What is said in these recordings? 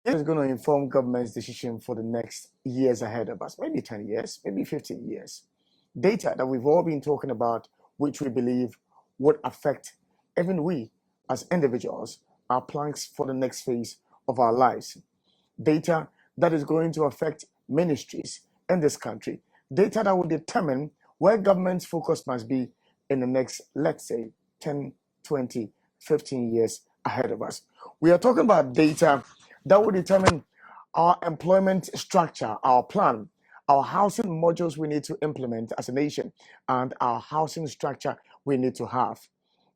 It is going to inform government's decision for the next years ahead of us, maybe 10 years, maybe 15 years. Data that we've all been talking about, which we believe would affect even we as individuals, our plans for the next phase of our lives. Data that is going to affect ministries in this country. Data that will determine where government's focus must be in the next, let's say, 10, 20, 15 years ahead of us. We are talking about data that will determine our employment structure, our plan, our housing modules we need to implement as a nation, and our housing structure we need to have.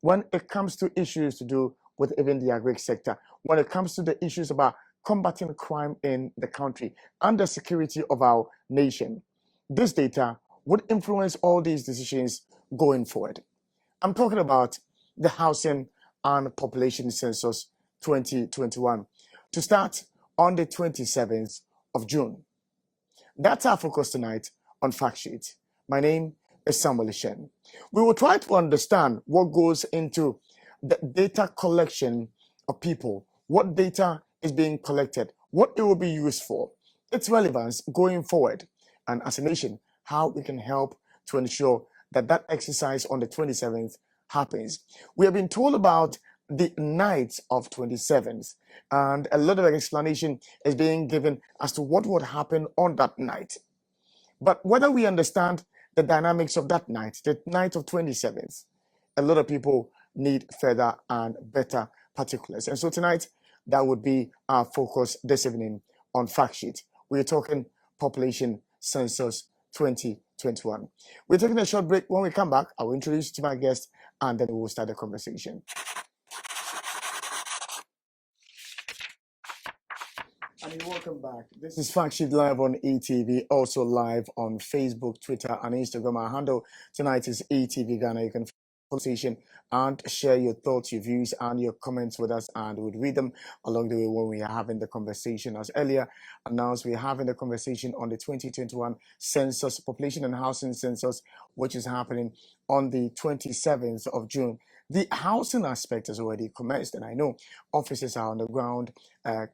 When it comes to issues to do with even the agri sector, when it comes to the issues about combating crime in the country and the security of our nation, this data would influence all these decisions going forward. I'm talking about the Housing and Population Census 2021 to start on the 27th of June. That's our focus tonight on Fact Sheet. My name is Samuel Shen. We will try to understand what goes into the data collection of people, what data is being collected, what it will be used for, its relevance going forward, and as a nation, how we can help to ensure that that exercise on the 27th happens. We have been told about the night of 27th, and a lot of explanation is being given as to what would happen on that night. But whether we understand the dynamics of that night, the night of 27th, a lot of people need further and better particulars. And so tonight, that would be our focus this evening on Fact Sheet. We're talking Population Census 2021. We're taking a short break. When we come back, I will introduce you to my guest and then we will start the conversation. And welcome back. This is Fact Sheet live on eTV, also live on Facebook, Twitter, and Instagram. Our handle tonight is eTVGhana. You can conversation and share your thoughts, your views, and your comments with us, and we'll read them along the way when we are having the conversation. As earlier announced, we're having the conversation on the 2021 Census, Population and Housing Census, which is happening on the 27th of June. The housing aspect has already commenced, and I know officers are on the ground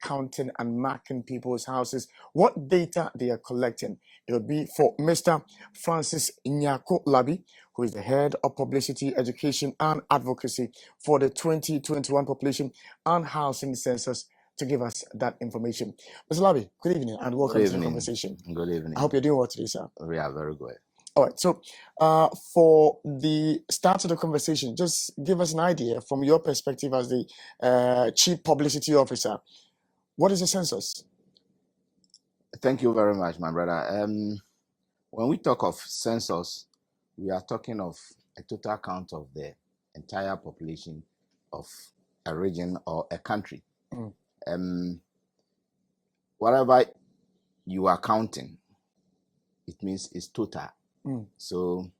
counting and marking people's houses, what data they are collecting. It will be for Mr. Francis Nyako Labi, who is the head of publicity, education, and advocacy for the 2021 Population and Housing Census, to give us that information. Mr. Labi, good evening and welcome to the conversation. Good evening. I hope you're doing well today, sir. We are very good. All right, so for the start of the conversation, just give us an idea from your perspective as the Chief Publicity Officer. What is the census? Thank you very much, my brother. When we talk of census, we are talking of a total count of the entire population of a region or a country. Whatever you are counting, it means it's total. So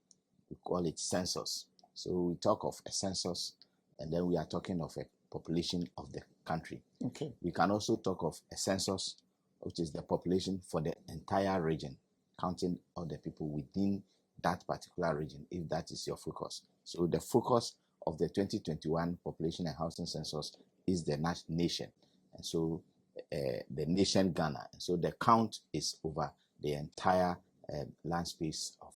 we call it census. So we talk of a census, and then we are talking of a population of the country. Okay. We can also talk of a census, which is the population for the entire region, counting all the people within that particular region, if that is your focus. So the focus of the 2021 Population and Housing Census is the nation, and so the nation Ghana. And so the count is over the entire land space of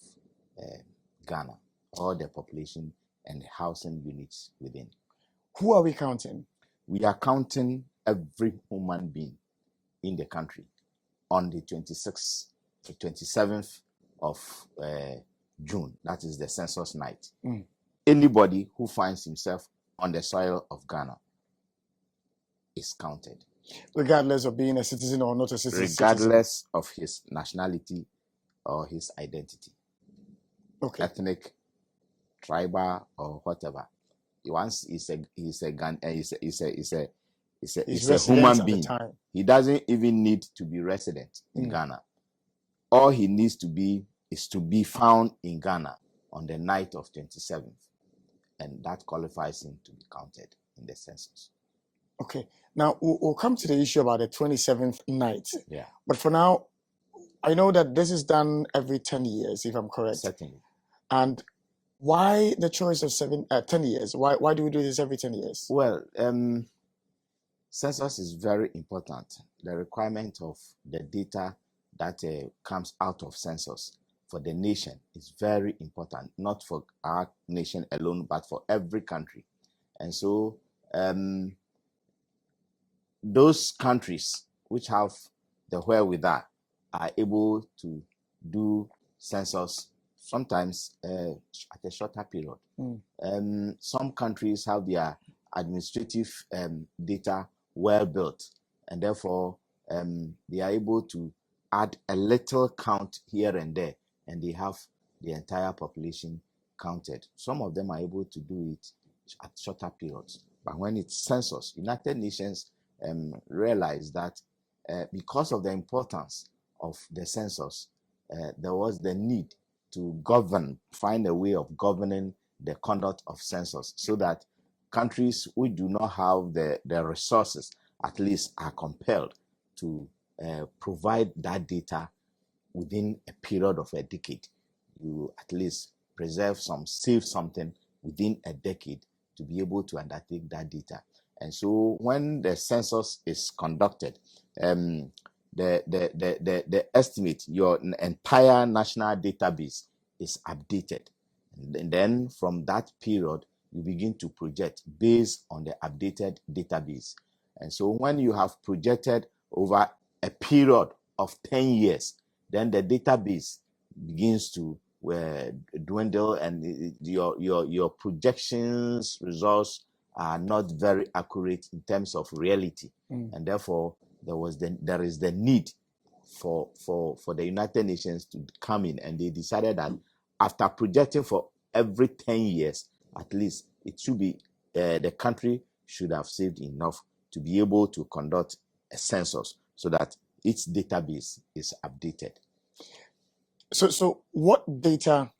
Ghana, all the population and the housing units within. Who are we counting? We are counting every human being in the country on the 26th to 27th of June. That is the census night. Anybody who finds himself on the soil of Ghana is counted. Regardless of being a citizen or not a citizen? Regardless of his nationality or his identity. Okay. Ethnic, tribal, or whatever. Once he's a human being. He doesn't even need to be resident in Ghana. All he needs to be is to be found in Ghana on the night of 27th, and that qualifies him to be counted in the census. Okay. Now we'll come to the issue about the 27th night. Yeah. But for now, I know that this is done every 10 years, if I'm correct. Certainly. And why the choice of 10 years? Why do we do this every 10 years? Well, Census is very important. The requirement of the data that comes out of census for the nation is very important, not for our nation alone, but for every country. And so those countries which have the wherewithal are able to do census sometimes at a shorter period. Some countries have their administrative data well built, and therefore they are able to add a little count here and there, and they have the entire population counted. Some of them are able to do it at shorter periods. But when it's census, United Nations realized that because of the importance of the census, there was the need to find a way of governing the conduct of census so that countries which do not have the resources at least are compelled to provide that data within a period of a decade. You at least save something within a decade to be able to undertake that data. And so when the census is conducted, the estimate, your entire national database is updated. And then from that period, you begin to project based on the updated database. And so when you have projected over a period of 10 years, then the database begins to dwindle, and your projections results are not very accurate in terms of reality. And therefore there is the need for the United Nations to come in, and they decided that after projecting for every 10 years, at least it should be the country should have saved enough to be able to conduct a census so that its database is updated. So what data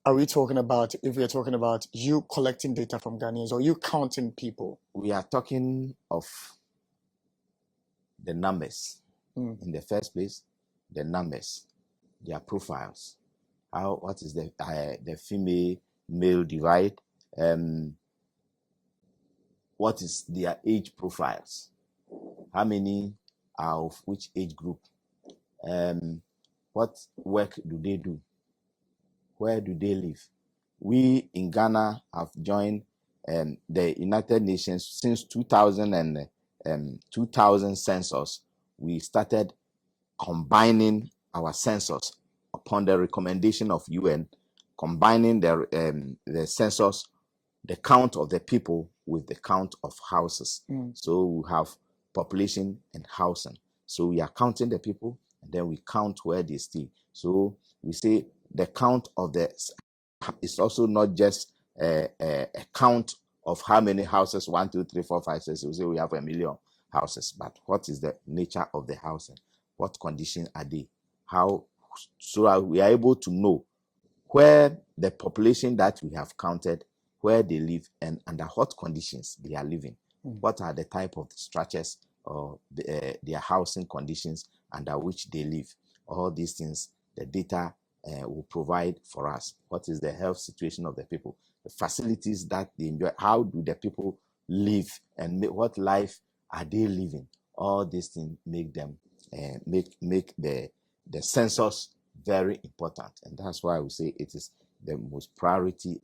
are we talking about if we are talking about you collecting data from Ghanaians or you counting people? We are talking of the numbers. In the first place, the numbers, their profiles. What is the female male divide? What is their age profiles? How many are of which age group? What work do they do? Where do they live? We in Ghana have joined the United Nations since 2000 census. We started combining our census upon the recommendation of UN, combining the census, the count of the people with the count of houses. So we have population and housing. So we are counting the people, and then we count where they stay. So we say the count of is also not just a count of how many houses, 1, 2, 3, 4, 5, 6. We say we have 1 million houses, but what is the nature of the housing? What condition are they? So we are able to know where the population that we have counted, where they live, and under what conditions they are living. What are the type of structures or their housing conditions under which they live? All these things, the data will provide for us. What is the health situation of the people? The facilities that they enjoy. How do the people live, and what life are they living? All these things make them make the census very important, and that's why we say it is the most priority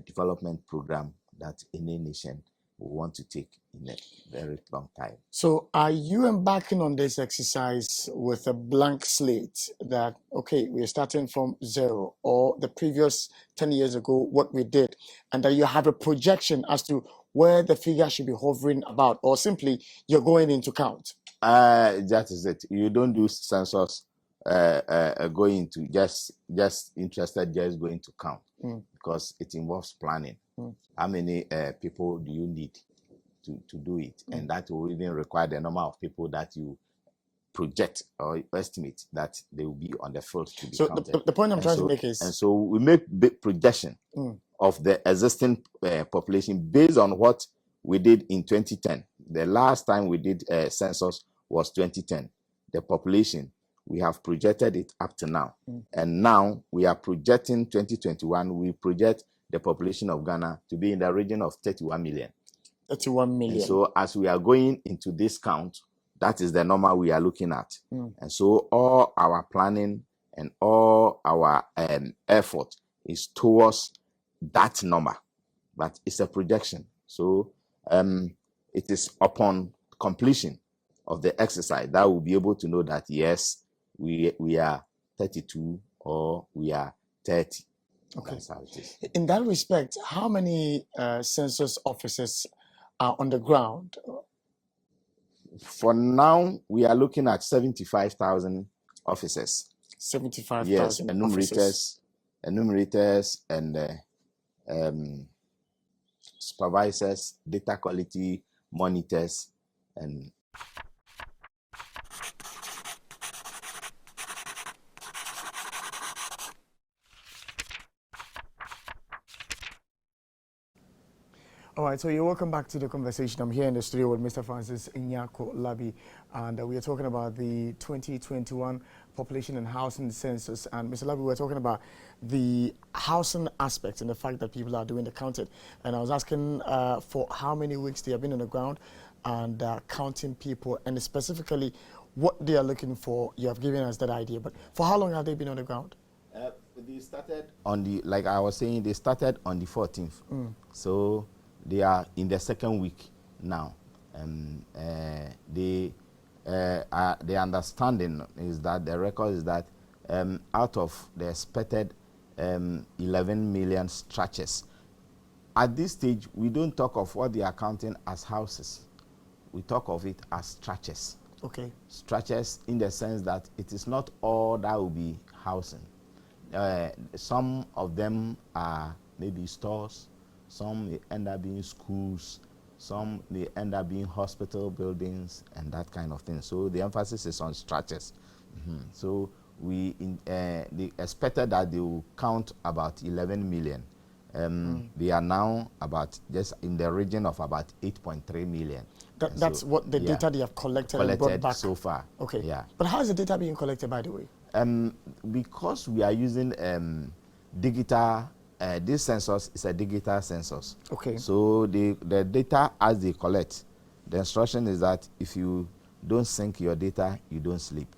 development program that any nation will want to take in a very long time. So are you embarking on this exercise with a blank slate that, okay, we're starting from zero, or the previous 10 years ago, what we did, and that you have a projection as to where the figure should be hovering about, or simply you're going into count? That is it. You don't do census going to just interested, just going to count, because it involves planning. How many people do you need to do it? And that will even require the number of people that you project or estimate that they will be on the field to be counted. So the point I'm trying to make is... And so we make big projection of the existing population based on what we did in 2010. The last time we did a census was 2010. The population, we have projected it up to now. And now we are projecting 2021, we project the population of Ghana to be in the region of 31 million. 31 And million. so as we are going into this count, that is the number we are looking at. Mm. And so all our planning and all our effort is towards that number, but it's a projection. So it is upon completion of the exercise that we'll be able to know that yes, we are 32 or we are 30. Okay. That's how it is. In that respect, how many census officers are on the ground? For now, we are looking at 75,000 officers. 75,000 Yes, officers. enumerators, and supervisors, data quality monitors, and All right, so you're welcome back to the conversation. I'm here in the studio with Mr. Francis Inyako Labi, and we are talking about the 2021 population and housing census. And Mr. Labi, we're talking about the housing aspect and the fact that people are doing the counting. And I was asking for how many weeks they have been on the ground and counting people, and specifically what they are looking for. You have given us that idea, but for how long have they been on the ground? They started on the, like I was saying, they started on the 14th. So they are in the second week now. The understanding is that the record is that out of the expected 11 million structures, at this stage we don't talk of what they are counting as houses. We talk of it as structures. Okay. Structures in the sense that it is not all that will be housing. Some of them are maybe stores, some may end up being schools, some may end up being hospital buildings and that kind of thing. So the emphasis is on structures. So they expected that they will count about 11 million. They are now about just in the region of about 8.3 million. That's what the data they have collected and brought back so far. Okay. Yeah. But how is the data being collected, by the way? Because we are using digital, this census is a digital census. Okay. So the data as they collect, the instruction is that if you don't sync your data, you don't sleep.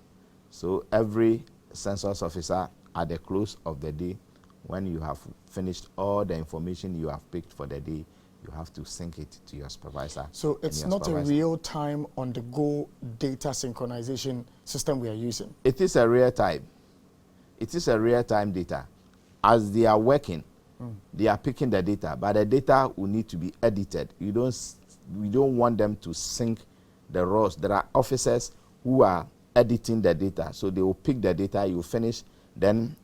So every census officer at the close of the day, when you have finished all the information you have picked for the day, you have to sync it to your supervisor. So it's not a real-time, on-the-go data synchronization system we are using? It is a real-time. It is a real-time data. As they are working, they are picking the data, but the data will need to be edited. We don't want them to sync the raws. There are officers who are editing the data, so they will pick the data, you finish, then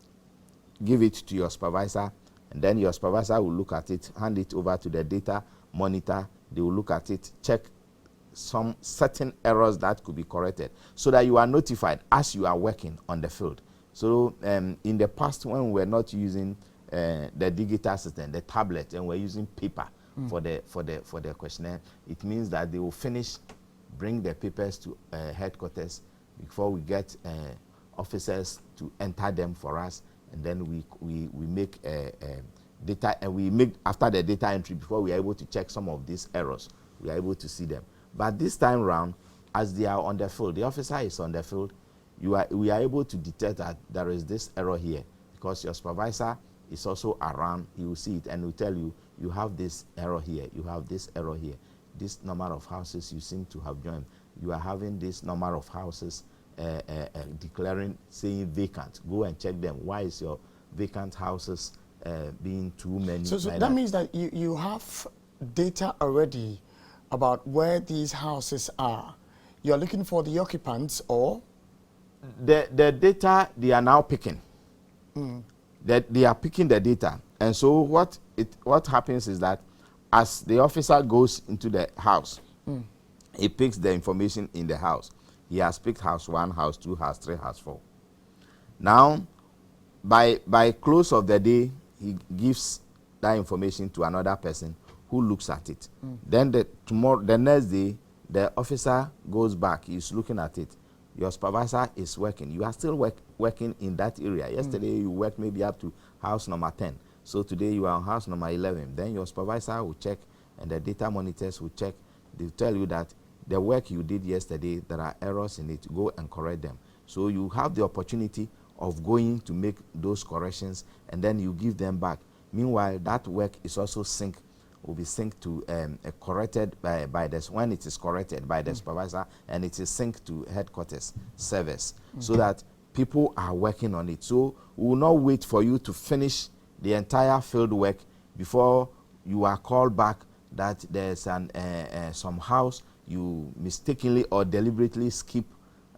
give it to your supervisor, and then your supervisor will look at it, hand it over to the data monitor. They will look at it, check some certain errors that could be corrected, so that you are notified as you are working on the field. So in the past, when we were not using the digital system, the tablet, and we're using paper for the questionnaire, it means that they will finish, bring the papers to headquarters before we get officers to enter them for us, and then we make data, and we make, after the data entry, before we are able to check some of these errors, we are able to see them. But this time round, as they are on the field, the officer is on the field, we are able to detect that there is this error here, because your supervisor is also around. He will see it and will tell you, you have this error here, you have this error here, this number of houses you seem to have joined, you are having this number of houses declaring, saying vacant. Go and check them. Why is your vacant houses being too many? So that means that you have data already about where these houses are. You are looking for the occupants, or? The data they are now picking. That they are picking the data. And so what happens is that as the officer goes into the house, he picks the information in the house. He has picked house 1, house 2, house 3, house 4. Now, by close of the day, he gives that information to another person who looks at it. Then the next day, the officer goes back. He's looking at it. Your supervisor is working. You are still working in that area. Yesterday, you worked maybe up to house number 10. So today, you are on house number 11. Then your supervisor will check and the data monitors will check. They'll tell you that the work you did yesterday, there are errors in it. Go and correct them. So you have the opportunity of going to make those corrections, and then you give them back. Meanwhile, that work is also will be synced to corrected by this, when it is corrected by the supervisor, and it is synced to headquarters servers, so that people are working on it. So we will not wait for you to finish the entire field work before you are called back that there's some house you mistakenly or deliberately skip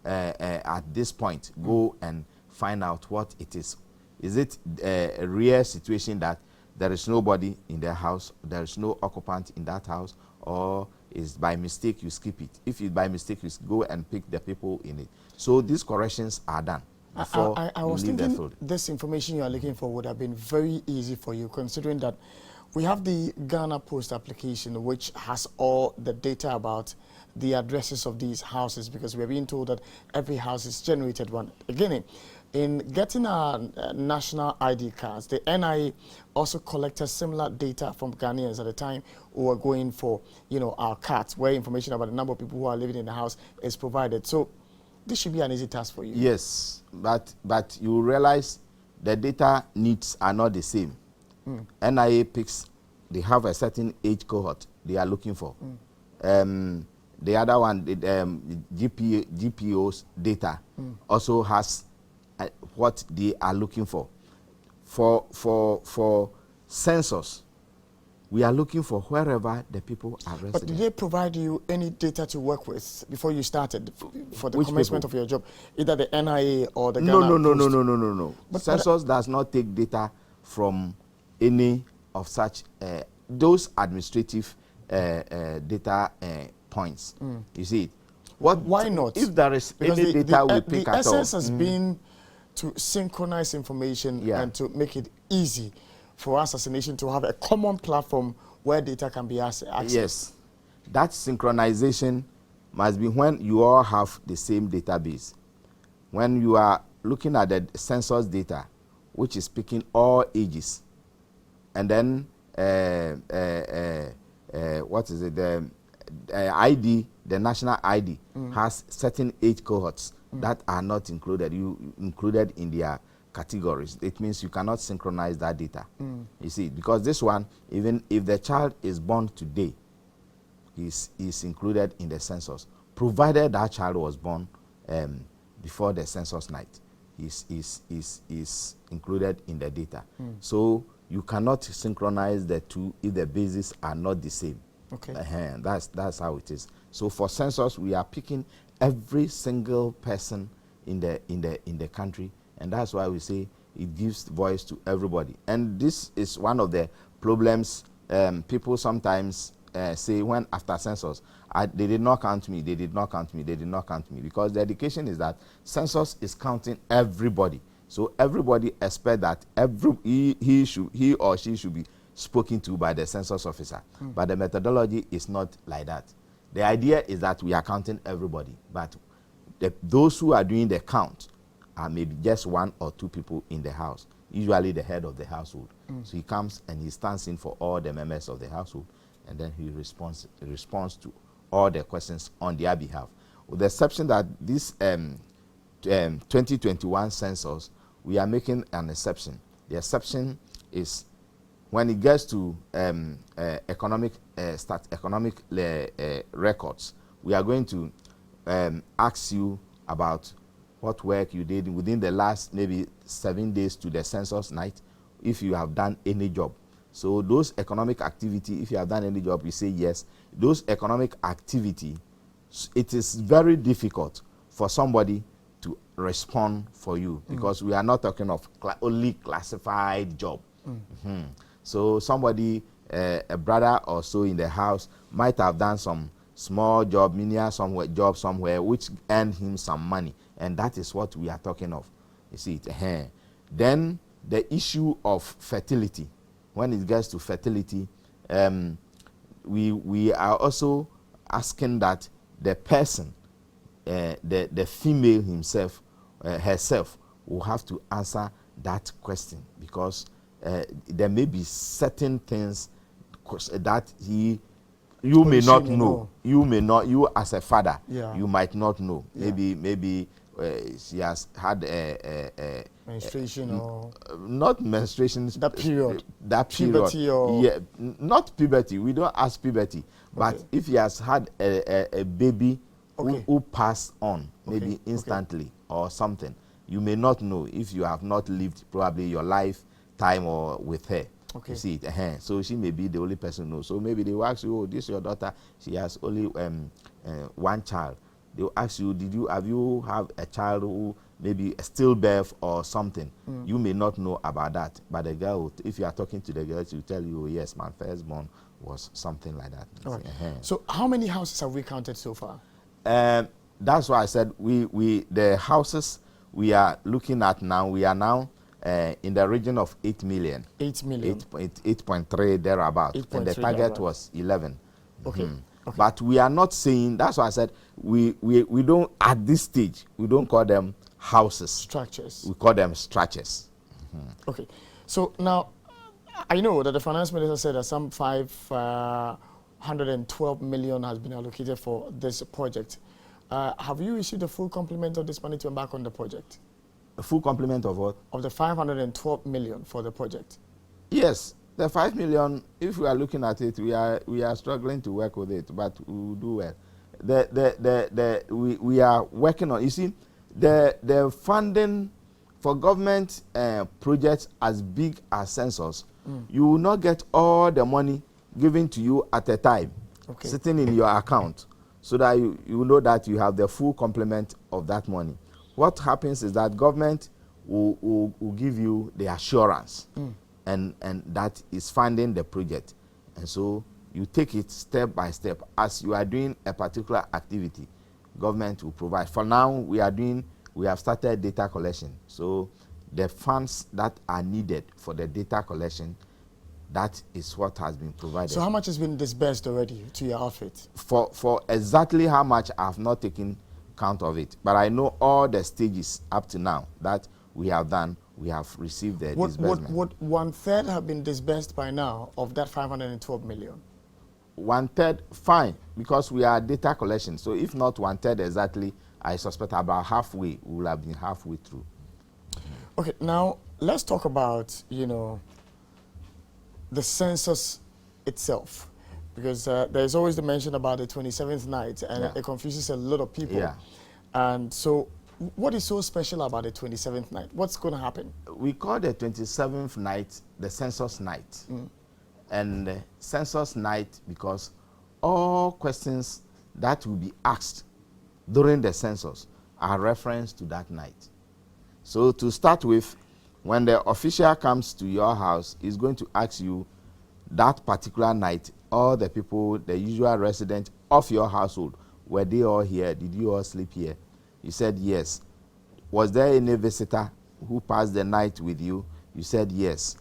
at this point. Go and find out what it is. Is it a rare situation that there is nobody in the house, there is no occupant in that house, or is by mistake you skip it? If it's by mistake, you go and pick the people in it. So these corrections are done before I you was leave the thinking field. this information you are looking for would have been very easy for you, considering that we have the Ghana Post application, which has all the data about the addresses of these houses, because we're being told that every house is generated one. Again, in getting our national ID cards, the NIA also collected similar data from Ghanaians at the time who were going for, our cards, where information about the number of people who are living in the house is provided. So this should be an easy task for you. Yes, but you realize the data needs are not the same. NIA picks, they have a certain age cohort they are looking for. The other one, the GPO's data also has what they are looking for. For census, we are looking for wherever the people are resident. But did they provide you any data to work with before you started for the Which commencement people? of your job, either the NIA or the Ghana Post? No. Census does not take data from any of such those administrative data points. You see it. Why not? If there is because any data we pick the at all. essence has been to synchronize information and to make it easy for us as a nation to have a common platform where data can be accessed. Yes, that synchronization must be when you all have the same database. When you are looking at the census data, which is picking all ages, and then what is it? The ID, the national ID, has certain age cohorts that are not included. You included in their categories. It means you cannot synchronize that data. You see, because this one, even if the child is born today, is included in the census, provided that child was born before the census night, is included in the data. So you cannot synchronize the two if the bases are not the same. Okay. That's how it is. So for census, we are picking every single person in the country, and that's why we say it gives voice to everybody. And this is one of the problems people sometimes say when after census, they did not count me, they did not count me, they did not count me, because the education is that census is counting everybody. So everybody expect that he or she should be spoken to by the census officer. But the methodology is not like that. The idea is that we are counting everybody, but those who are doing the count are maybe just one or two people in the house, usually the head of the household. So he comes and he stands in for all the members of the household, and then he responds to all the questions on their behalf. With the exception that this 2021 census, we are making an exception. The exception is when it gets to economic records. We are going to ask you about what work you did within the last maybe 7 days to the census night, if you have done any job. So those economic activity, if you have done any job, you say yes. Those economic activity, it is very difficult for somebody to respond for you, because we are not talking of only classified job. So somebody, a brother or so in the house, might have done some small job, menial job somewhere, which earned him some money, and that is what we are talking of. You see it. Then the issue of fertility. When it gets to fertility, we are also asking that the person, the female himself, herself, will have to answer that question, because there may be certain things that he you may she not may know. You may not. You as a father, Yeah. you might not know. Yeah. Maybe she has had a Menstruation or not menstruation. that period. That period. Puberty or Yeah, not puberty. We don't ask puberty. But Okay. if he has had a baby Okay. who passed on, Okay, maybe okay. instantly or something, you may not know if you have not lived probably your lifetime or with her. Okay. You see it. So she may be the only person who knows. So maybe they will ask you, oh, this is your daughter. She has only one child. They will ask you, have you have a child who maybe a stillbirth or something? You may not know about that. But the girl, if you are talking to the girl, she will tell you, oh, yes, my firstborn was something like that. All right. So how many houses have we counted so far? That's why I said the houses we are looking at now, we are now in the region of 8 million. 8 million. 8.3 thereabout. And the 8.3 target thereabout. was 11. Okay. Okay. But we are not saying, that's why I said we don't, at this stage, we don't call them houses. Structures. We call them structures. Okay. So now, I know that the finance minister said that some 512 million has been allocated for this project. Have you received the full complement of this money to embark on the project? A full complement of what? Of the 512 million for the project. Yes, the 5 million, if we are looking at it, we are struggling to work with it, but we will do well. We are working on, you see, the funding for government projects as big as Census, you will not get all the money given to you at a time, sitting in your account, so that you know that you have the full complement of that money. What happens is that government will give you the assurance, and that is funding the project. And so you take it step by step. As you are doing a particular activity, government will provide. For now, we have started data collection. So the funds that are needed for the data collection, that is what has been provided. So how much has been disbursed already to your outfit? For exactly how much, I have not taken count of it. But I know all the stages up to now that we have done, we have received the disbursement. What 1/3 have been disbursed by now of that 512 million? 1/3, fine, because we are data collection. So if not 1/3 exactly, I suspect about halfway, we will have been halfway through. Okay, now let's talk about, the census itself, because there's always the mention about the 27th night, and it confuses a lot of people. Yeah. And so what is so special about the 27th night? What's going to happen? We call the 27th night the census night. And the census night because all questions that will be asked during the census are referenced to that night. So to start with, when the official comes to your house, he's going to ask you that particular night, all the people, the usual residents of your household, were they all here? Did you all sleep here? You said yes. Was there any visitor who passed the night with you? You said yes.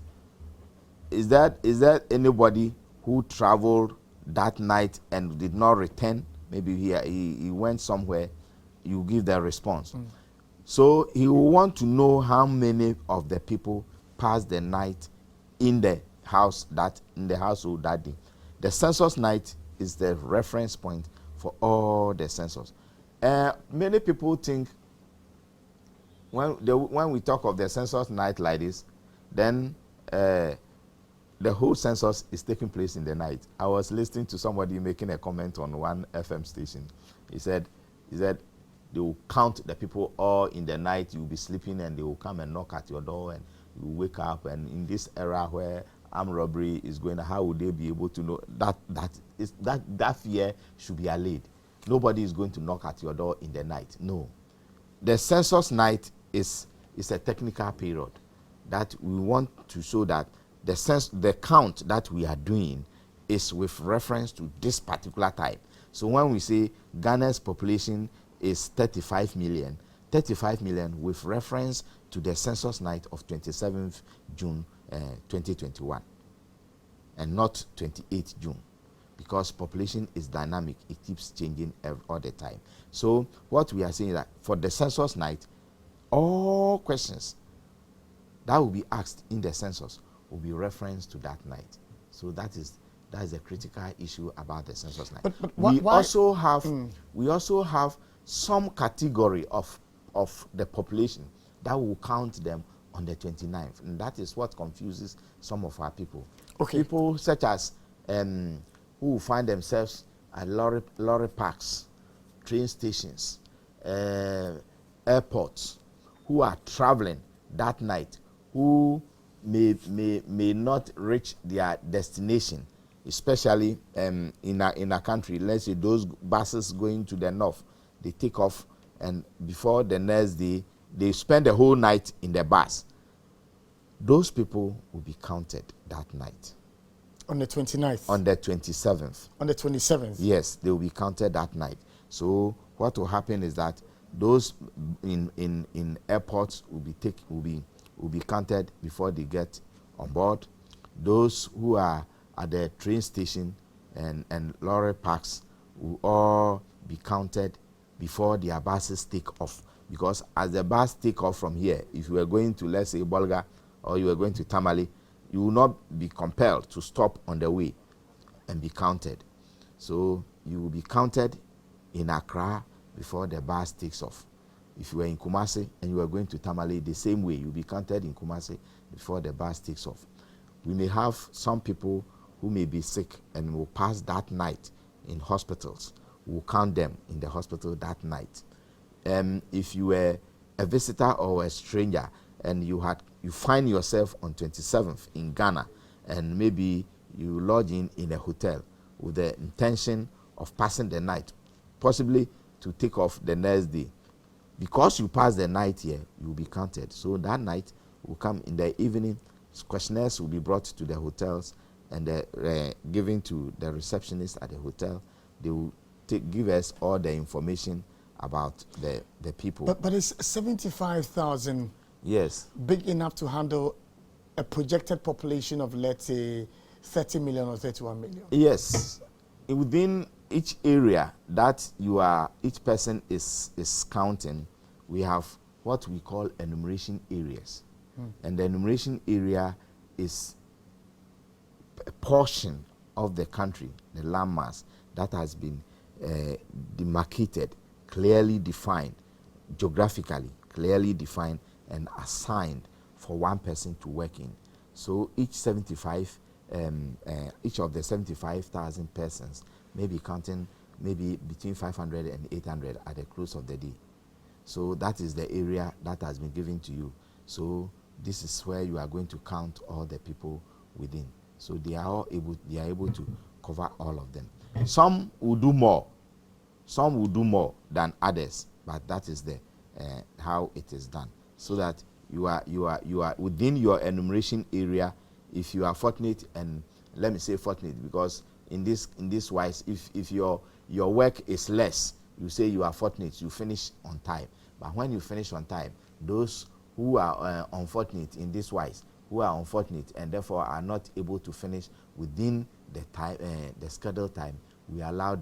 Is there anybody who traveled that night and did not return? Maybe he went somewhere. You give the response. So he will want to know how many of the people passed the night in the household that day. The census night is the reference point for all the census. Many people think when we talk of the census night like this, then the whole census is taking place in the night. I was listening to somebody making a comment on one FM station. He said they will count the people all in the night. You'll be sleeping and they will come and knock at your door and you wake up. And in this era where armed robbery is going, how would they be able to know that fear should be allayed? Nobody is going to knock at your door in the night. No. The census night is a technical period that we want to show that the count that we are doing is with reference to this particular type. So when we say Ghana's population is 35 million with reference to the census night of 27th June 2021 and not 28th June, because population is dynamic. It keeps changing all the time. So what we are saying is that for the census night, all questions that will be asked in the census will be referenced to that night. So that is That is a critical issue about the census night. But we why? also have some category of the population that will count them on the 29th, and that is what confuses some of our people. Okay. People such as who find themselves at lorry parks, train stations, airports, who are traveling that night, who may not reach their destination, especially in a country. Let's say those buses going to the north, they take off, and before the next day, they spend the whole night in the bus. Those people will be counted that night. On the 29th? On the 27th. On the 27th? Yes, they will be counted that night. So what will happen is that those in airports will be counted before they get on board. Those who are at the train station and lorry parks will all be counted before their buses take off. Because as the bus take off from here, if you were going to, let's say, Bolga, or you were going to Tamale, you will not be compelled to stop on the way and be counted. So you will be counted in Accra before the bus takes off. If you were in Kumasi and you were going to Tamale, the same way, you'll be counted in Kumasi before the bus takes off. We may have some people who may be sick and will pass that night in hospitals. We'll count them in the hospital that night. If you were a visitor or a stranger and you find yourself on 27th in Ghana, and maybe you lodge in a hotel with the intention of passing the night, possibly to take off the next day. Because you pass the night here, you will be counted. So that night will come in the evening. Questionnaires will be brought to the hotels and given to the receptionist at the hotel. They will give us all the information about the people. But it's 75,000. Yes. Big enough to handle a projected population of, let's say, 30 million or 31 million? Yes. Within each area that each person is counting, we have what we call enumeration areas. And the enumeration area is a portion of the country, the landmass, that has been demarcated, clearly defined, geographically clearly defined and assigned for one person to work in. So each of the 75,000 persons may be counting maybe between 500 and 800 at the close of the day. So that is the area that has been given to you. So this is where you are going to count all the people within. So they are able to cover all of them. Some will do more. Some will do more than others, but that is how it is done. So that you are within your enumeration area. If you are fortunate, and let me say fortunate, because in this wise, if your work is less, you say you are fortunate, you finish on time. But when you finish on time, those who are unfortunate in this wise, who are unfortunate and therefore are not able to finish within the time, the scheduled time, we allow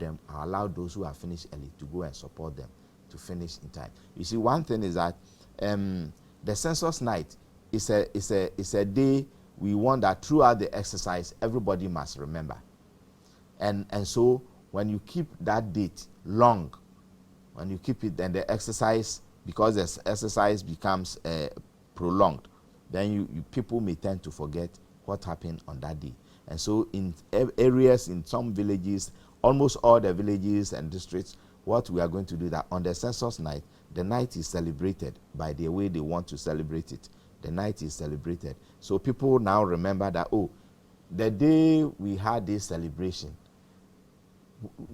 those who have finished early to go and support them to finish in time. You see, one thing is that the census night is a day we want that throughout the exercise everybody must remember. And so when you keep that date long, when you keep it, then the exercise, because the exercise becomes prolonged, then people may tend to forget what happened on that day. And so in areas, in some villages, almost all the villages and districts, what we are going to do that on the census night, the night is celebrated by the way they want to celebrate it. The night is celebrated. So people now remember that, oh, the day we had this celebration,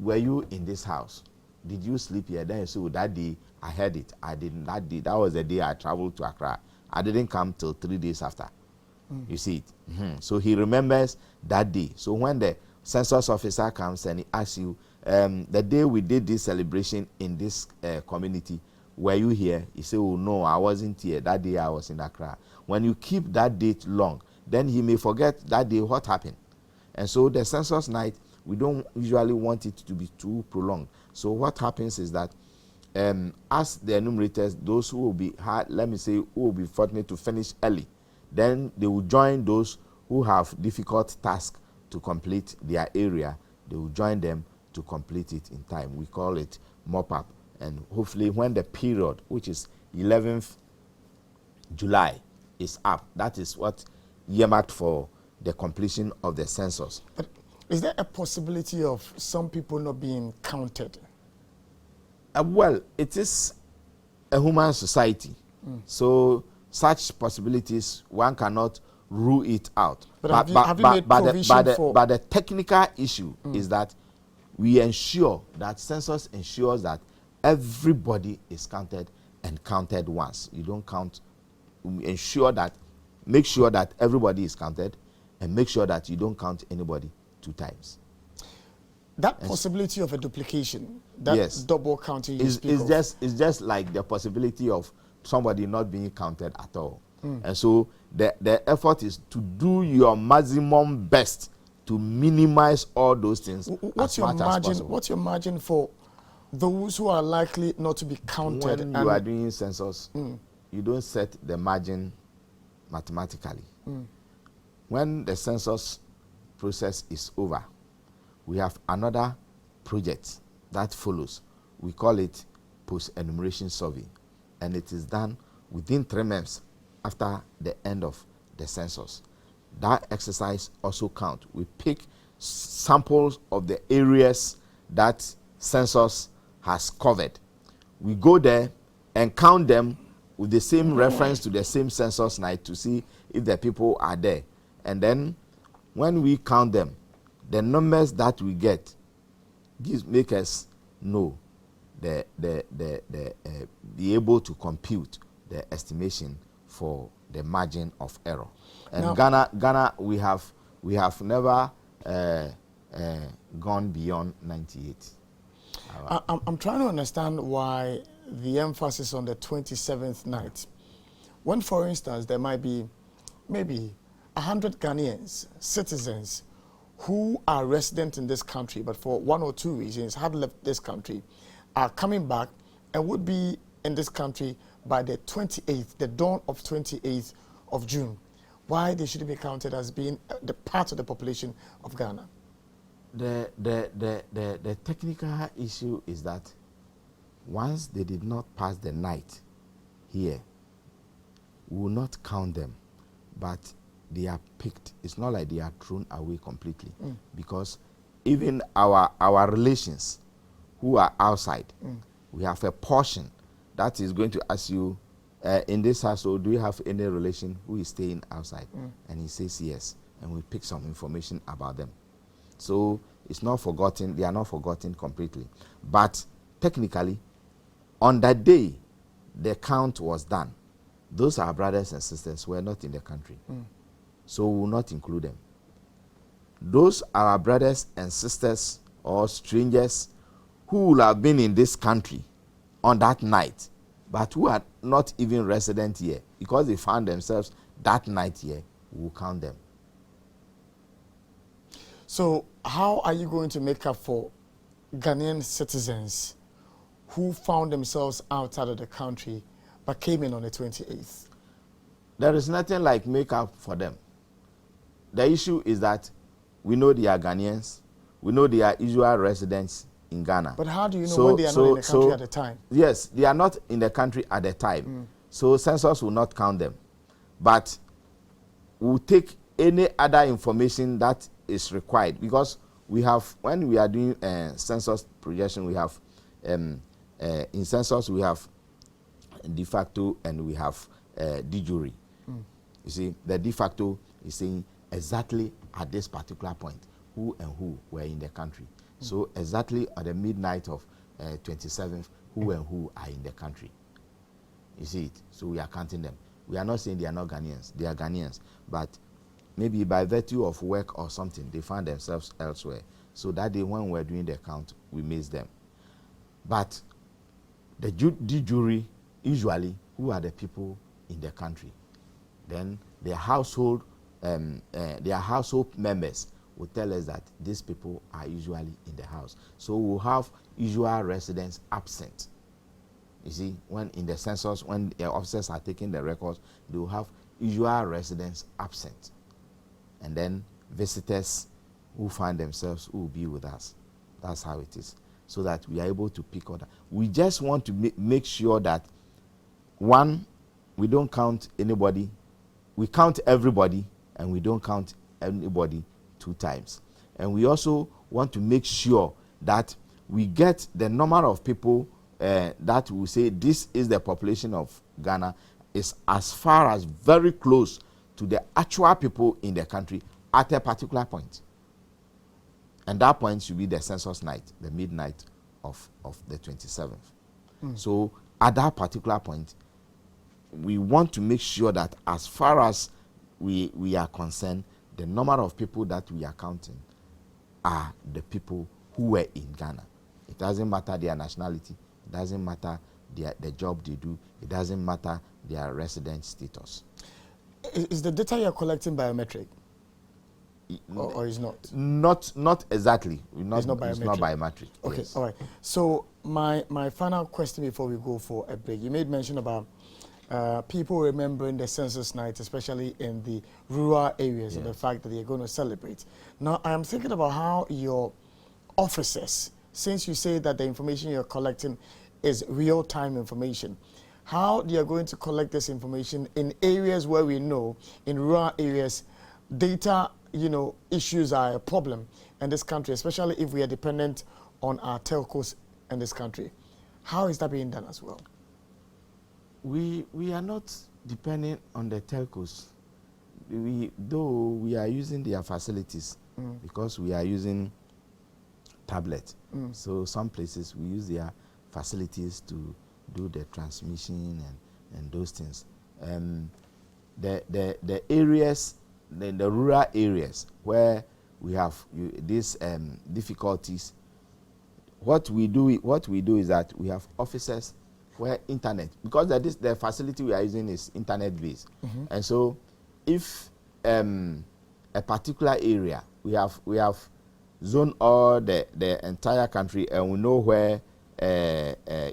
were you in this house? Did you sleep here? Then you say, oh, that day I heard it. I didn't. That was the day I traveled to Accra. I didn't come till 3 days after. You see it. So he remembers that day. So when the census officer comes and he asks you, the day we did this celebration in this community, were you here? You say, oh no, I wasn't here. That day I was in Accra. When you keep that date long, then he may forget that day what happened. And so the census night, we don't usually want it to be too prolonged. So what happens is that as the enumerators, those who will be who will be fortunate to finish early, then they will join those who have difficult tasks to complete their area, they will join them to complete it in time. We call it mop-up. And hopefully when the period, which is 11th July, is up, that is what earmarked for the completion of the census. But is there a possibility of some people not being counted? Well, it is a human society. So such possibilities, one cannot rule it out. But have you made provision for... But the technical issue is that we ensure that census ensures that everybody is counted and counted once. You don't count. We ensure that, make sure that everybody is counted and make sure that you don't count anybody 2 times. That possibility of a duplication, that yes, double counting is just like the possibility of somebody not being counted at all. And so the effort is to do your maximum best to minimize all those things what's as your much margin, as possible. What's your margin for those who are likely not to be counted? When you are doing census, you don't set the margin mathematically. When the census process is over, we have another project that follows. We call it post-enumeration survey, and it is done within 3 months after the end of the census. That exercise also counts. We pick samples of the areas that census has covered. We go there and count them with the same reference to the same census night to see if the people are there. And then when we count them, the numbers that we get make us know be able to compute the estimation for the margin of error. And now, Ghana, we have never gone beyond 98. I'm trying to understand why the emphasis on the 27th night, when, for instance, there might be maybe 100 Ghanaians, citizens, who are resident in this country, but for 1 or 2 reasons have left this country, are coming back and would be in this country by the 28th, the dawn of 28th of June. Why they shouldn't be counted as being the part of the population of Ghana? The technical issue is that once they did not pass the night here, we will not count them, but they are picked. It's not like they are thrown away completely, because even our relations who are outside, we have a portion that is going to ask you, in this household, do you have any relation who is staying outside? And he says yes, and we pick some information about them. So it's not forgotten, they are not forgotten completely. But technically, on that day the count was done, those our brothers and sisters were not in the country. So we will not include them. Those are our brothers and sisters or strangers who will have been in this country on that night, but who are not even resident here, because they found themselves that night here, we will count them. So how are you going to make up for Ghanaian citizens who found themselves outside of the country but came in on the 28th? There is nothing like make up for them. The issue is that we know they are Ghanaians, we know they are usual residents in Ghana. But how do you know when they are not in the country at the time? Yes, they are not in the country at the time. So census will not count them. But we'll take any other information that is required, because we have, when we are doing census projection, we have, in census we have de facto and we have de jure. You see, the de facto is saying exactly at this particular point who and who were in the country. So exactly at the midnight of 27th, who and who are in the country. You see it? So we are counting them. We are not saying they are not Ghanaians. They are Ghanaians. But maybe by virtue of work or something, they find themselves elsewhere. So that day when we're doing the count, we miss them. But the de jure, usually, who are the people in the country? Then their household members will tell us that these people are usually in the house. So we'll have usual residents absent. You see, when in the census, when the officers are taking the records, they will have usual residents absent. And then visitors who find themselves who will be with us. That's how it is. So that we are able to pick order. We just want to make sure that, one, we don't count anybody. We count everybody, and we don't count anybody 2 times. And we also want to make sure that we get the number of people that we say this is the population of Ghana is as far as very close to the actual people in the country at a particular point. And that point should be the census night, the midnight of the 27th. So at that particular point, we want to make sure that as far as we are concerned, the number of people that we are counting are the people who were in Ghana. It doesn't matter their nationality. It doesn't matter the job they do. It doesn't matter their resident status. Is the data you're collecting biometric? Or is not? Not exactly. It's not biometric. Okay, Yes. all right. So my final question before we go for a break. You made mention about people remembering the census night, especially in the rural areas, and the fact that they're going to celebrate. Now, I'm thinking about how your officers, since you say that the information you're collecting is real-time information, how they are going to collect this information in areas where we know, in rural areas, data, issues are a problem in this country, especially if we are dependent on our telcos in this country. How is that being done as well? We are not dependent on the telcos. Though we are using their facilities because we are using tablet. So some places we use their facilities to do the transmission and those things. The areas, the rural areas where we have these difficulties, what we do is that we have officers where internet, because the facility we are using is internet based, and so if a particular area we have zoned all the entire country, and we know where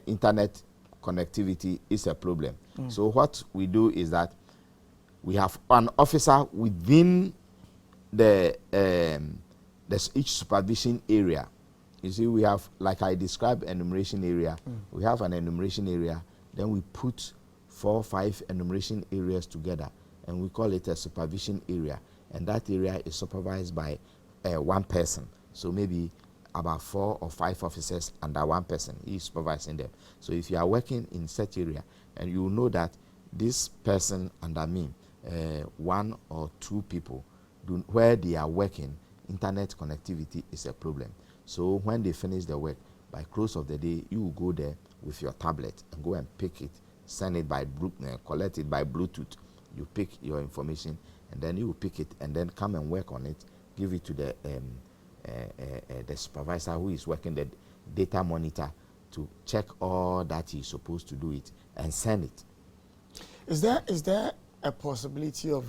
internet connectivity is a problem. So what we do is that we have an officer within the each supervision area. You see, we have, like I described, enumeration area. We have an enumeration area. Then we put 4 or 5 enumeration areas together, and we call it a supervision area. And that area is supervised by one person. So maybe about 4 or 5 officers under one person. He is supervising them. So if you are working in such area, and you know that this person under me, 1 or 2 people, where they are working, internet connectivity is a problem. So when they finish the work, by close of the day, you will go there with your tablet and go and pick it, send it by collect it by Bluetooth. You pick your information, and then you will pick it, and then come and work on it, give it to the supervisor who is working the data monitor to check all that he's supposed to do it and send it. Is there a possibility of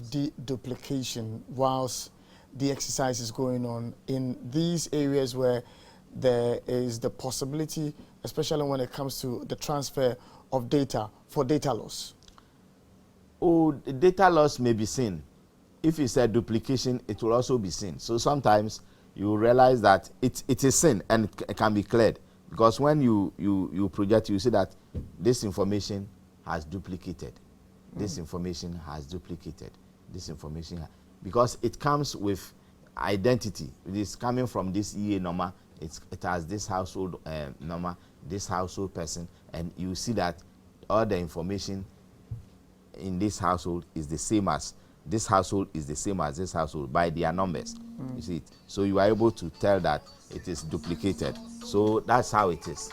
duplication whilst the exercise is going on in these areas where there is the possibility, especially when it comes to the transfer of data for data loss? Oh, the data loss may be seen. If it's a duplication, it will also be seen. So sometimes you realize that it is seen and it can be cleared, because when you project, you see that this information has duplicated. This information has duplicated. This information, because it comes with identity. It is coming from this EA number. It has this household number, this household person, and you see that all the information in this household is the same as this household, is the same as this household by their numbers. You see it. So you are able to tell that it is duplicated. So that's how it is.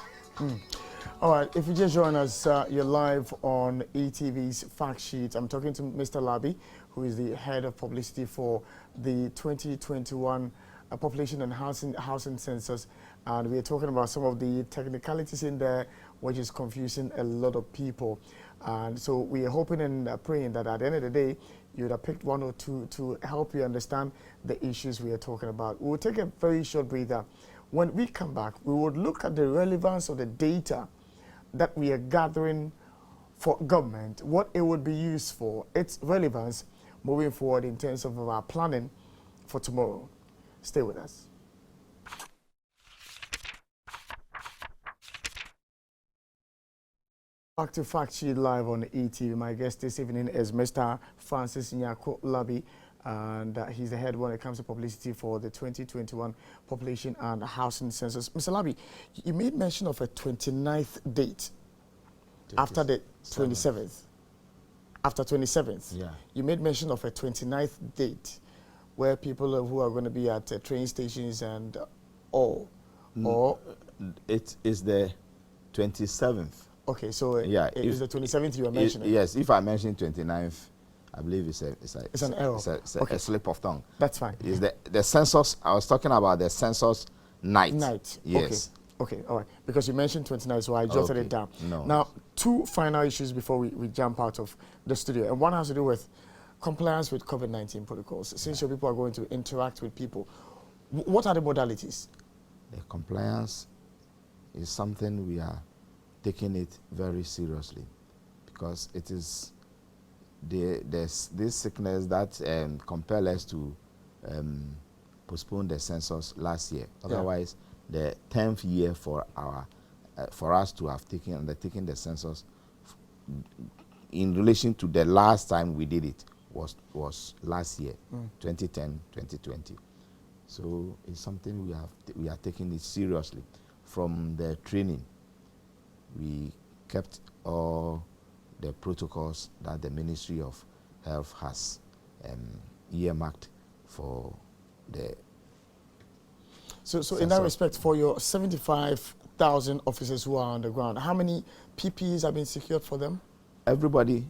All right, if you just join us, you're live on eTV's Fact Sheet. I'm talking to Mr. Labi, who is the head of publicity for the 2021 Population and Housing Census. And we're talking about some of the technicalities in there, which is confusing a lot of people. And so we are hoping and praying that at the end of the day, you would have picked 1 or 2 to help you understand the issues we are talking about. We'll take a very short breather. When we come back, we would look at the relevance of the data that we are gathering for government, what it would be used for, its relevance moving forward in terms of our planning for tomorrow. Stay with us. Back to Fact Sheet Live on eTV. My guest this evening is Mr. Francis Nyako Labi, and he's the head when it comes to publicity for the 2021 Population and Housing Census. Mr. Labi, you made mention of a 29th date after the 27th. After 27th, yeah. You made mention of a 29th date where people who are going to be at train stations and all. Or it is the 27th. Okay, so yeah, it is the 27th you are mentioning? Yes, if I mention 29th, I believe it's an error. It's okay. a slip of tongue. That's fine. Is the census, I was talking about the census night. Night. Yes. Okay, all right. Because you mentioned 29, so I jotted it down. No. Now, two final issues before we jump out of the studio. And one has to do with compliance with COVID-19 protocols. Since your people are going to interact with people, what are the modalities? The compliance is something we are taking it very seriously, because it is there's this sickness that compelled us to postpone the census last year. Otherwise, the 10th year for us to have undertaken the census in relation to the last time we did it was last year, 2010, 2020. So it's something we are taking it seriously. From the training, we kept all the protocols that the Ministry of Health has earmarked for the... So in that respect, for your 75,000 officers who are on the ground, how many PPEs have been secured for them? Everybody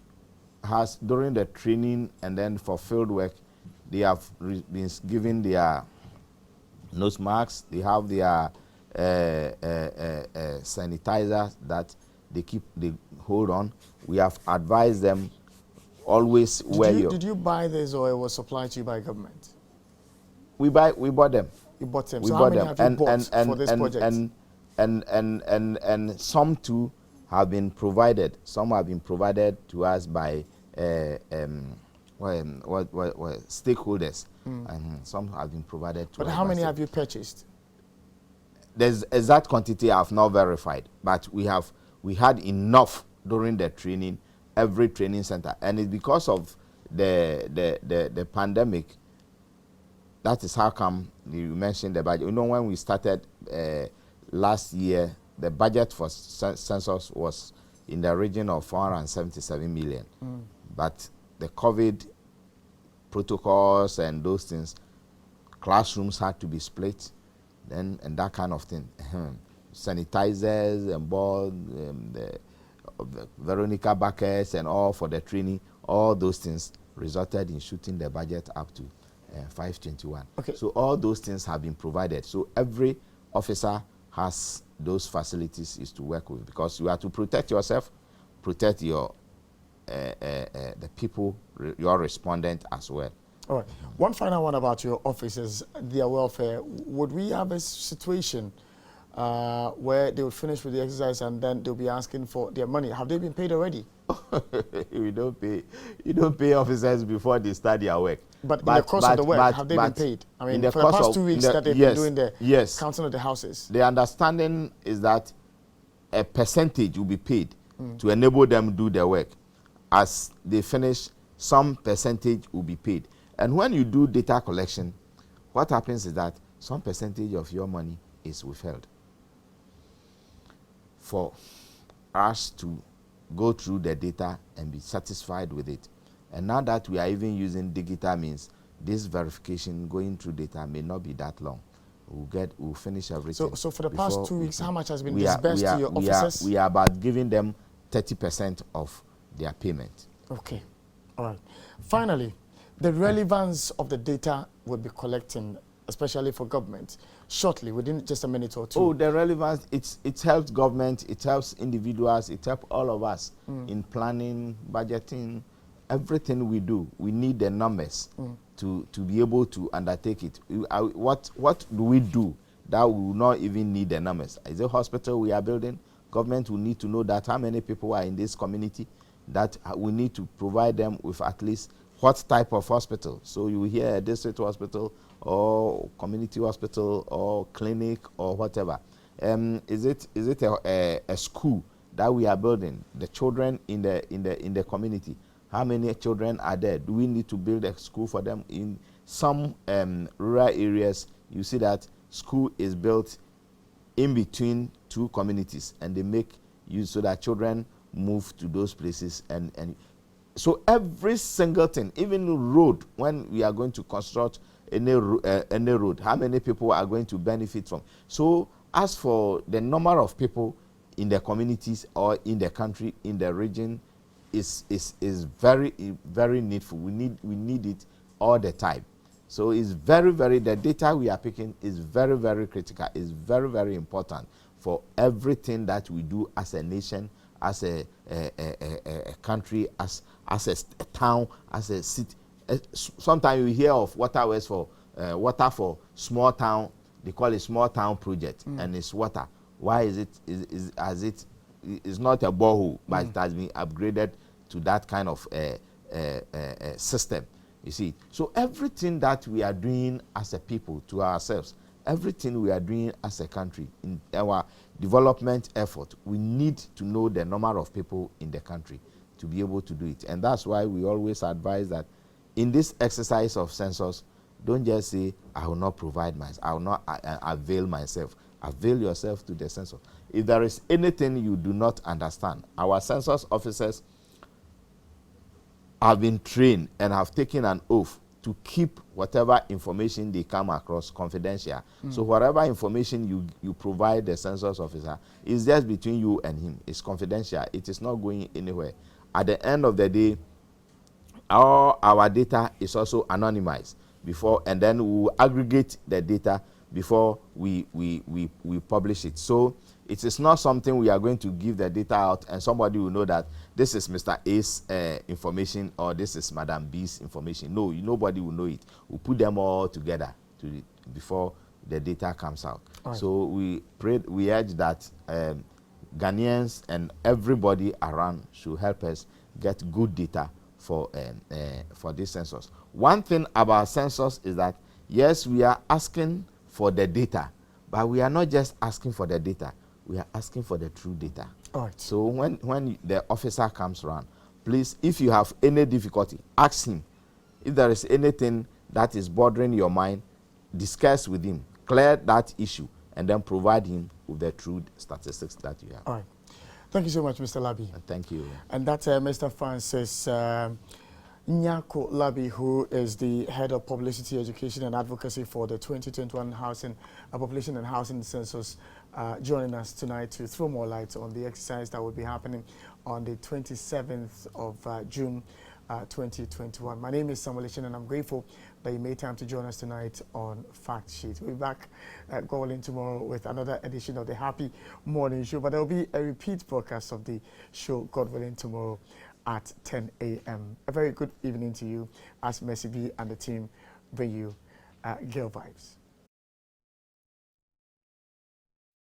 has, during the training and then for field work, they have been given their nose masks, they have their sanitizer that they hold on. We have advised them always Did you buy this, or it was supplied to you by government? We bought them. You bought them. We so bought how many have you bought for this project? And some too have been provided. Some have been provided to us by stakeholders, and some have been provided to us. But how many have you purchased? There's exact quantity I have not verified, but we had enough during the training, every training center, and it's because of the pandemic. That is how come you mentioned the budget. You know, when we started last year, the budget for census was in the region of 477 million. But the COVID protocols and those things, classrooms had to be split, and that kind of thing. Sanitizers and balls, the Veronica buckets and all for the training, all those things resulted in shooting the budget up to 521. Okay. So all those things have been provided. So every officer has those facilities is to work with, because you have to protect yourself, protect your the people, your respondent as well. All right. One final one about your officers, their welfare. Would we have a situation where they would finish with the exercise and then they'll be asking for their money? Have they been paid already? We don't pay. You don't pay officers before they start their work. But in the course of the work, have they been paid? I mean, for the past 2 weeks that they've been doing the counting of the houses. The understanding is that a percentage will be paid to enable them to do their work. As they finish, some percentage will be paid. And when you do data collection, what happens is that some percentage of your money is withheld for us to go through the data and be satisfied with it. And now that we are even using digital means, this verification going through data may not be that long. We'll finish everything. So for the past 2 weeks, how much has been disbursed to your officers? We are about giving them 30% of their payment. Okay. All right. Finally, the relevance of the data we'll be collecting, especially for government, shortly, within just a minute or two. Oh, the relevance, it helps government, it helps individuals, it helps all of us in planning, budgeting, everything we do. We need the numbers to be able to undertake it. What do we do that we will not even need the numbers? Is it a hospital we are building? Government will need to know that how many people are in this community, that we need to provide them with at least what type of hospital. So you hear a district hospital or community hospital or clinic or whatever? Is it a school that we are building? The children in the community, how many children are there? Do we need to build a school for them? In some rural areas, you see that school is built in between two communities, and they make use so that children move to those places. And so every single thing, even road, when we are going to construct any road, how many people are going to benefit from? So as for the number of people in the communities or in the country, in the region, is very, very needful. We need it all the time. So it's very, very, the data we are picking is very, very critical. It's very, very important for everything that we do as a nation, as a country, as a town, as a city. Sometimes you hear of water for small town. They call it small town project, and it's water. Why is it? It's not a borehole, but it has been upgraded to that kind of system. You see, so everything that we are doing as a people to ourselves, everything we are doing as a country in our development effort, we need to know the number of people in the country to be able to do it. And that's why we always advise that in this exercise of census, don't just say, I will not provide myself, I will not avail myself. Avail yourself to the census. If there is anything you do not understand, our census officers have been trained and have taken an oath to keep whatever information they come across confidential. So whatever information you provide the census officer is just between you and him. It's confidential. It is not going anywhere. At the end of the day, all our data is also anonymized before, and then we will aggregate the data before we publish it. So it is not something we are going to give the data out and somebody will know that this is Mr. A's information or this is Madam B's information. No, nobody will know it. We'll put them all together before the data comes out. Right. So we urge that Ghanaians and everybody around should help us get good data for this census. One thing about census is that, yes, we are asking for the data, but we are not just asking for the data. We are asking for the true data. All right. So when the officer comes around, please, if you have any difficulty, ask him. If there is anything that is bothering your mind, discuss with him, clear that issue, and then provide him with the true statistics that you have. All right. Thank you so much, Mr. Labi. And thank you. And that's Mr. Francis Nyako Labi, who is the head of publicity, education, and advocacy for the 2021 Population and Housing Census, joining us tonight to throw more light on the exercise that will be happening on the 27th of June 2021. My name is Samuel Ishin, and I'm grateful that you made time to join us tonight on Fact Sheet. We'll be back at Golden tomorrow with another edition of the Happy Morning Show, but there will be a repeat broadcast of the show, God willing, tomorrow at 10 a.m. A very good evening to you as Mercy B and the team bring you Girl Vibes.